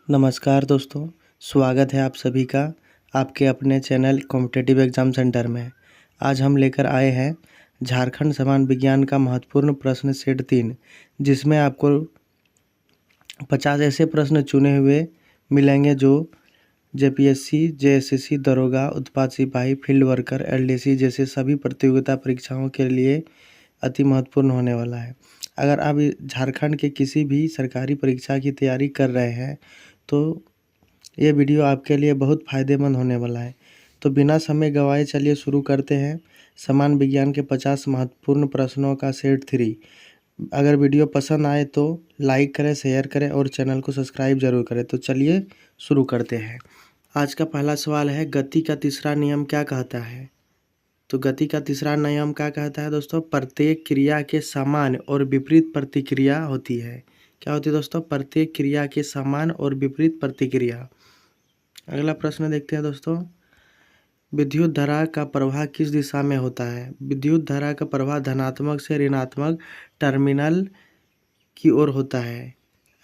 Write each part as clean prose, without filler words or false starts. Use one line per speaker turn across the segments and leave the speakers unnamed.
नमस्कार दोस्तों, स्वागत है आप सभी का आपके अपने चैनल कॉम्पिटिटिव एग्ज़ाम सेंटर में। आज हम लेकर आए हैं झारखंड समान विज्ञान का महत्वपूर्ण प्रश्न सेट 3, जिसमें आपको 50 ऐसे प्रश्न चुने हुए मिलेंगे जो जेपीएससी, जेएसएससी, दरोगा, उत्पाद सिपाही, फील्ड वर्कर, एलडीसी जैसे सभी प्रतियोगिता परीक्षाओं के लिए अति महत्वपूर्ण होने वाला है। अगर आप झारखंड के किसी भी सरकारी परीक्षा की तैयारी कर रहे हैं तो ये वीडियो आपके लिए बहुत फ़ायदेमंद होने वाला है। तो बिना समय गंवाए चलिए शुरू करते हैं समान विज्ञान के 50 महत्वपूर्ण प्रश्नों का सेट 3। अगर वीडियो पसंद आए तो लाइक करें, शेयर करें और चैनल को सब्सक्राइब जरूर करें। तो चलिए शुरू करते हैं। आज का पहला सवाल है, गति का तीसरा नियम क्या कहता है? तो गति का तीसरा नियम क्या कहता है दोस्तों? प्रत्येक क्रिया के समान और विपरीत प्रतिक्रिया होती है। क्या होती है दोस्तों? प्रत्येक क्रिया के समान और विपरीत प्रतिक्रिया। अगला प्रश्न देखते हैं दोस्तों, विद्युत धारा का प्रवाह किस दिशा में होता है? विद्युत धारा का प्रवाह धनात्मक से ऋणात्मक टर्मिनल की ओर होता है।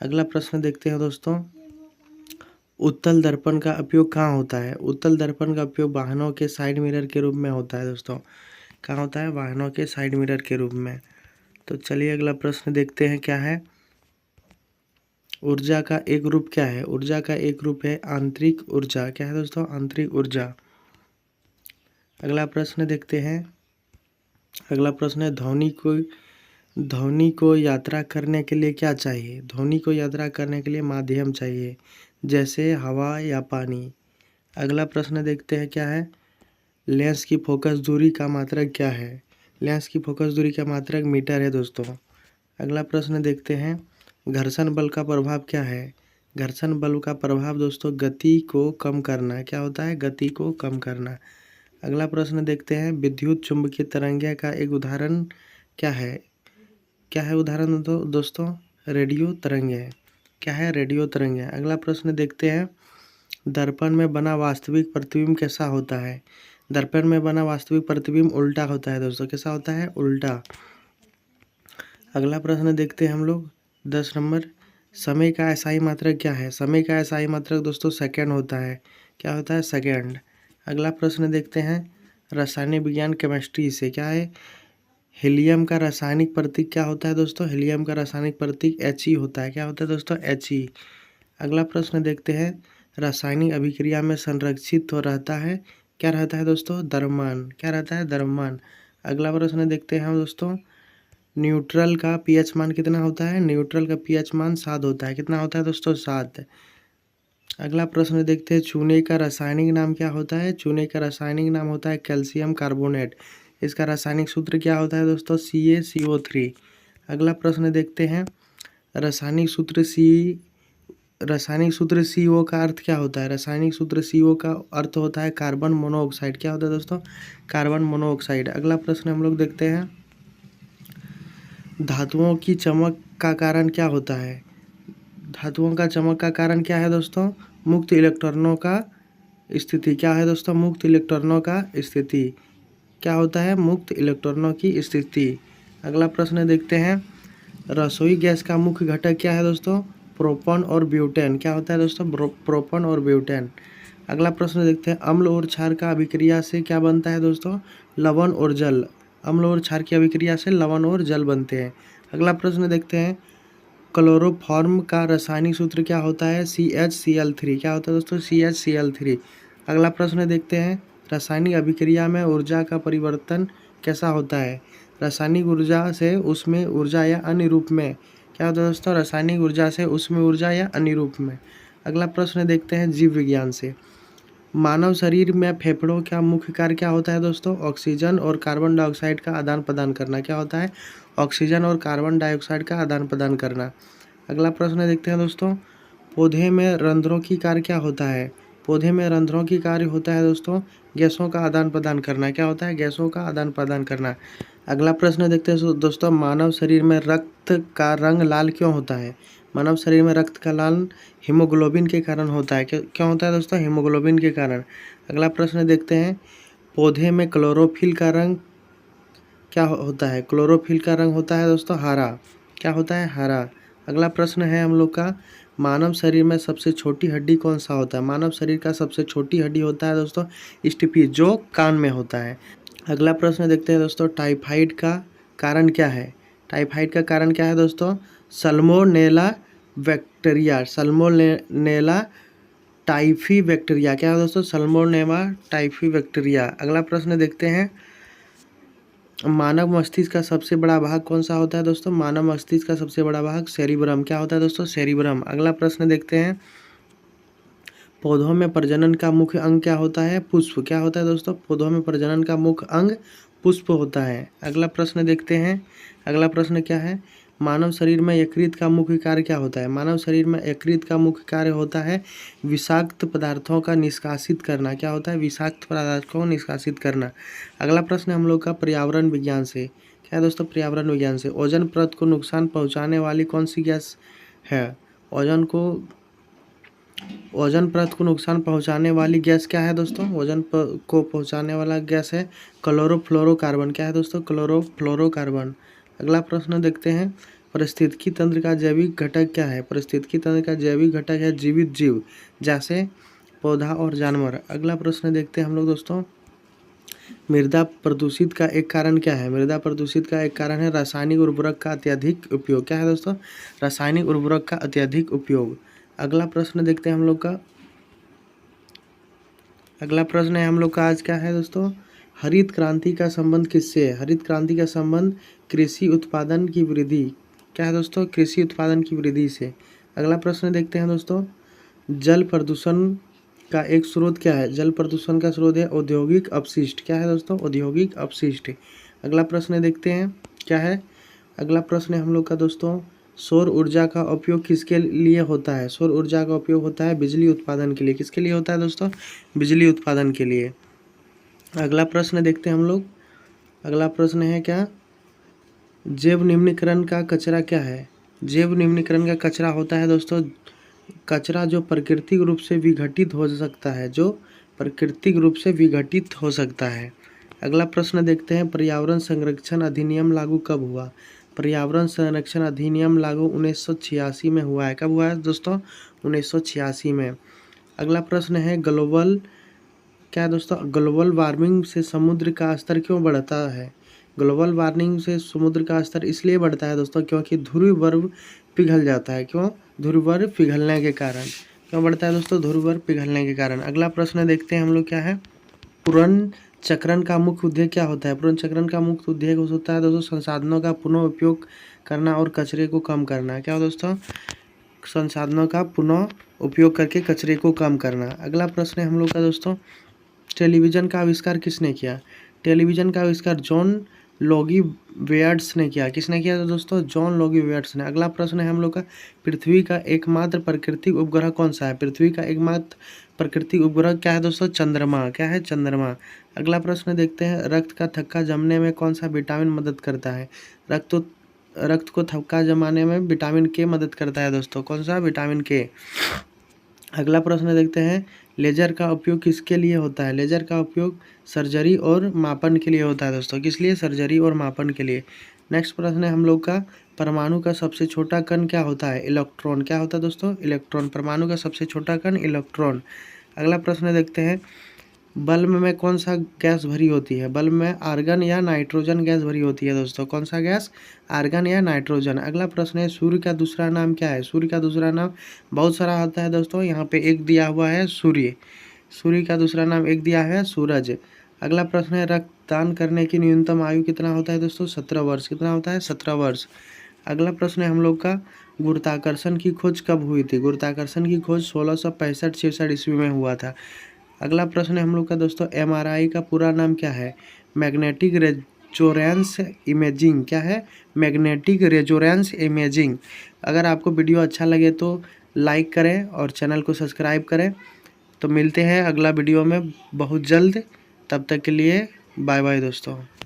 अगला प्रश्न देखते हैं दोस्तों, उत्तल दर्पण का उपयोग कहाँ होता है? उत्तल दर्पण का उपयोग वाहनों के साइड मिरर के रूप में होता है दोस्तों। कहाँ होता है? वाहनों के साइड मिरर के रूप में। तो चलिए अगला प्रश्न देखते हैं क्या है। ऊर्जा का एक रूप क्या है? ऊर्जा का एक रूप है आंतरिक ऊर्जा। क्या है दोस्तों? आंतरिक ऊर्जा। अगला प्रश्न देखते हैं। अगला प्रश्न है, ध्वनि को यात्रा करने के लिए क्या चाहिए? ध्वनि को यात्रा करने के लिए माध्यम चाहिए, जैसे हवा या पानी। अगला प्रश्न देखते हैं क्या है। लेंस की फोकस दूरी का मात्रक क्या है? लेंस की फोकस दूरी का मात्रक मीटर है दोस्तों। अगला प्रश्न देखते हैं, घर्षण बल का प्रभाव क्या है? घर्षण बल का प्रभाव दोस्तों गति को कम करना। क्या होता है? गति को कम करना। अगला प्रश्न देखते हैं, विद्युत चुम्बकीय तरंगे का एक उदाहरण क्या है? क्या है उदाहरण दोस्तों? रेडियो तरंगे। क्या है? रेडियो तरंगे। अगला प्रश्न देखते हैं, दर्पण में बना वास्तविक प्रतिबिंब कैसा होता है? दर्पण में बना वास्तविक प्रतिबिंब उल्टा होता है दोस्तों। कैसा होता है? उल्टा। अगला प्रश्न देखते हैं हम लोग 10 नंबर, समय का एसआई मात्रक क्या है? समय का एसआई मात्रक दोस्तों सेकंड होता है। क्या होता है? सेकंड। अगला प्रश्न देखते हैं, रासायनिक विज्ञान केमिस्ट्री से क्या है? हीलियम का रासायनिक प्रतीक क्या होता है दोस्तों? हीलियम का रासायनिक प्रतीक He होता है। क्या होता है दोस्तों? He। अगला प्रश्न देखते हैं, रासायनिक अभिक्रिया में संरक्षित हो रहता है। क्या रहता है दोस्तों? द्रव्यमान। क्या रहता है? द्रव्यमान। अगला प्रश्न देखते हैं हम दोस्तों, न्यूट्रल का पीएच मान कितना होता है? न्यूट्रल का पीएच मान 7 होता है। कितना होता है दोस्तों? 7। अगला प्रश्न देखते हैं, चूने का रासायनिक नाम क्या होता है? चूने का रासायनिक नाम होता है कैल्शियम कार्बोनेट। इसका रासायनिक सूत्र क्या होता है दोस्तों? CaCO3। अगला प्रश्न देखते हैं, रासायनिक सूत्र CO का अर्थ क्या होता है? रासायनिक सूत्र CO का अर्थ होता है कार्बन मोनोऑक्साइड। क्या होता है दोस्तों? Carbon monoxide. अगला प्रश्न हम लोग देखते हैं, धातुओं की चमक का कारण क्या होता है? धातुओं का चमक का कारण क्या है दोस्तों? मुक्त इलेक्ट्रॉनों का स्थिति। क्या है दोस्तों? मुक्त इलेक्ट्रॉनों का स्थिति। क्या होता है? मुक्त इलेक्ट्रॉनों की स्थिति। अगला प्रश्न देखते हैं, रसोई गैस का मुख्य घटक क्या है दोस्तों? प्रोपॉन और ब्यूटेन। क्या होता है दोस्तों? प्रोपॉन और ब्यूटेन। अगला प्रश्न देखते हैं, अम्ल और क्षार का अभिक्रिया से क्या बनता है दोस्तों? लवण और जल। अम्ल और क्षार की अभिक्रिया से लवण और जल बनते हैं। अगला प्रश्न देखते हैं, क्लोरोफॉर्म का रासायनिक सूत्र क्या होता है? CHCl3। क्या होता है दोस्तों? CHCl3। अगला प्रश्न देखते हैं, रासायनिक अभिक्रिया में ऊर्जा का परिवर्तन कैसा होता है? रासायनिक ऊर्जा से उसमें ऊर्जा या अन्य रूप में। क्या होता है दोस्तों? रासायनिक ऊर्जा से उसमें ऊर्जा या अन्य रूप में। अगला प्रश्न देखते हैं, जीव विज्ञान से, मानव शरीर में फेफड़ों का मुख्य कार्य क्या होता है दोस्तों? ऑक्सीजन और कार्बन डाइऑक्साइड का आदान प्रदान करना। क्या होता है? ऑक्सीजन और कार्बन डाइऑक्साइड का आदान प्रदान करना। अगला प्रश्न देखते हैं दोस्तों, पौधे में रंध्रों की कार्य क्या होता है? पौधे में रंध्रों की कार्य होता है दोस्तों गैसों का आदान प्रदान करना। क्या होता है? गैसों का आदान प्रदान करना। अगला प्रश्न देखते हैं दोस्तों, मानव शरीर में रक्त का रंग लाल क्यों होता है? मानव शरीर में रक्त का लाल हीमोग्लोबिन के कारण होता है। क्यों होता है दोस्तों? हीमोग्लोबिन के कारण। अगला प्रश्न देखते हैं, पौधे में क्लोरोफिल का रंग क्या होता है? क्लोरोफिल का रंग होता है दोस्तों हरा। क्या होता है? हरा। अगला प्रश्न है हम लोग का, मानव शरीर में सबसे छोटी हड्डी कौन सा होता है? मानव शरीर का सबसे छोटी हड्डी होता है दोस्तों स्टिपी, जो कान में होता है। अगला प्रश्न देखते हैं दोस्तों, टाइफाइड का कारण क्या है? टाइफाइड का कारण क्या है दोस्तों? Salmonella bacteria, Salmonella typhi bacteria. क्या है दोस्तों? Salmonella typhi bacteria. अगला प्रश्न देखते हैं, मानव मस्तिष्क का सबसे बड़ा भाग कौन सा होता है दोस्तों? मानव मस्तिष्क का सबसे बड़ा भाग सेरिब्रम। क्या होता है दोस्तों? सेरिब्रम। अगला प्रश्न देखते हैं, पौधों में प्रजनन का मुख्य अंग क्या होता है? पुष्प। क्या होता है दोस्तों? पौधों में प्रजनन का मुख्य अंग पुष्प होता है। अगला प्रश्न देखते हैं, अगला प्रश्न क्या है, मानव शरीर में यकृत का मुख्य कार्य क्या होता है? मानव शरीर में यकृत का मुख्य कार्य होता है विषाक्त पदार्थों का निष्कासित करना। क्या होता है? विषाक्त पदार्थों को निष्कासित करना। अगला प्रश्न हम लोग का पर्यावरण विज्ञान से। क्या है दोस्तों? पर्यावरण विज्ञान से, ओजोन परत को नुकसान पहुंचाने वाली कौन सी गैस है? ओजोन परत को नुकसान पहुंचाने वाली गैस क्या है दोस्तों? ओजोन को पहुंचाने वाला गैस है क्लोरोफ्लोरोकार्बन। क्या है दोस्तों? क्लोरोफ्लोरोकार्बन। अगला प्रश्न देखते हैं, पारिस्थितिकी तंत्र का जैविक घटक क्या है? पारिस्थितिकी तंत्र का जैविक घटक है जीवित जीव, जैसे पौधा और जानवर। अगला प्रश्न देखते हैं हम लोग दोस्तों, मृदा प्रदूषित का एक कारण क्या है? मृदा प्रदूषित का एक कारण है रासायनिक उर्वरक का अत्यधिक उपयोग। क्या है दोस्तों? रासायनिक उर्वरक का अत्यधिक उपयोग। अगला प्रश्न देखते हैं हम लोग का, अगला प्रश्न है हम लोग का आज क्या है दोस्तों, हरित क्रांति का संबंध किससे है? हरित क्रांति का संबंध कृषि उत्पादन की वृद्धि, क्या है दोस्तों? कृषि उत्पादन की वृद्धि से। अगला प्रश्न देखते हैं दोस्तों, जल प्रदूषण का एक स्रोत क्या है? जल प्रदूषण का स्रोत है औद्योगिक अपशिष्ट। क्या है दोस्तों? औद्योगिक अपशिष्ट। अगला प्रश्न देखते हैं क्या है, अगला प्रश्न है हम लोग का दोस्तों, सौर ऊर्जा का उपयोग किसके लिए होता है? सौर ऊर्जा का उपयोग होता है बिजली उत्पादन के लिए। किसके लिए होता है दोस्तों? बिजली उत्पादन के लिए। अगला प्रश्न देखते हैं हम लोग, अगला प्रश्न है क्या, जैव निम्नीकरण का कचरा क्या है? जैव निम्नीकरण का कचरा होता है दोस्तों कचरा जो प्राकृतिक रूप से विघटित हो सकता है, जो प्राकृतिक रूप से विघटित हो सकता है। अगला प्रश्न देखते हैं, पर्यावरण संरक्षण अधिनियम लागू कब हुआ? पर्यावरण संरक्षण अधिनियम लागू 1986 में हुआ है। कब हुआ है दोस्तों? 1986 में। अगला प्रश्न है, ग्लोबल, क्या है दोस्तों? ग्लोबल वार्मिंग से समुद्र का स्तर क्यों बढ़ता है? ग्लोबल वार्मिंग से समुद्र का स्तर इसलिए बढ़ता है दोस्तों क्योंकि ध्रुवीय बर्फ पिघल जाता है। क्यों? ध्रुवीय बर्फ पिघलने के कारण। क्यों बढ़ता है दोस्तों? ध्रुवीय बर्फ पिघलने के कारण। अगला प्रश्न देखते हैं हम लोग क्या है, पुनर्चक्रण का मुख्य उद्देश्य क्या होता है? पुनर्चक्रण का मुख्य उद्देश्य होता है दोस्तों संसाधनों का पुनः उपयोग करना और कचरे को कम करना। क्या दोस्तों? संसाधनों का पुनः उपयोग करके कचरे को कम करना। अगला प्रश्न है हम लोग का दोस्तों, टेलीविज़न का आविष्कार किसने किया? टेलीविज़न का आविष्कार जॉन लॉगी वेयर्ड्स ने किया। किसने किया दोस्तों? जॉन लॉगी वेयर्ड्स ने। अगला प्रश्न है हम लोग का, पृथ्वी का एकमात्र प्राकृतिक उपग्रह कौन सा है? पृथ्वी का एकमात्र प्राकृतिक उपग्रह क्या है दोस्तों? चंद्रमा। क्या है? चंद्रमा। अगला प्रश्न देखते हैं, रक्त का थक्का जमने में कौन सा विटामिन मदद करता है? रक्त को थक्का जमाने में विटामिन के मदद करता है दोस्तों। कौन सा? विटामिन के। अगला प्रश्न देखते हैं, लेजर का उपयोग किसके लिए होता है? लेजर का उपयोग सर्जरी और मापन के लिए होता है दोस्तों। किस लिए? सर्जरी और मापन के लिए। नेक्स्ट प्रश्न है हम लोग का, परमाणु का सबसे छोटा कण क्या होता है? इलेक्ट्रॉन। क्या होता है दोस्तों? इलेक्ट्रॉन। परमाणु का सबसे छोटा कण इलेक्ट्रॉन। अगला प्रश्न देखते हैं, बल्ब में कौन सा गैस भरी होती है? बल्ब में आर्गन या नाइट्रोजन गैस भरी होती है दोस्तों। कौन सा गैस? आर्गन या नाइट्रोजन। अगला प्रश्न है, सूर्य का दूसरा नाम क्या है? सूर्य का दूसरा नाम बहुत सारा आता है दोस्तों, यहाँ पे एक दिया हुआ है सूर्य। सूर्य का दूसरा नाम एक दिया है सूरज। अगला प्रश्न है, रक्तदान करने की न्यूनतम आयु कितना होता है दोस्तों? 17 वर्ष। कितना होता है? 17 वर्ष। अगला प्रश्न है हम लोग का, गुरुत्वाकर्षण की खोज कब हुई थी? गुरुत्वाकर्षण की खोज 1665-66 ईस्वी में हुआ था। अगला प्रश्न है हम लोग का दोस्तों, एमआरआई का पूरा नाम क्या है? Magnetic resonance imaging. क्या है? Magnetic resonance imaging. अगर आपको वीडियो अच्छा लगे तो लाइक करें और चैनल को सब्सक्राइब करें। तो मिलते हैं अगला वीडियो में बहुत जल्द, तब तक के लिए बाय बाय दोस्तों।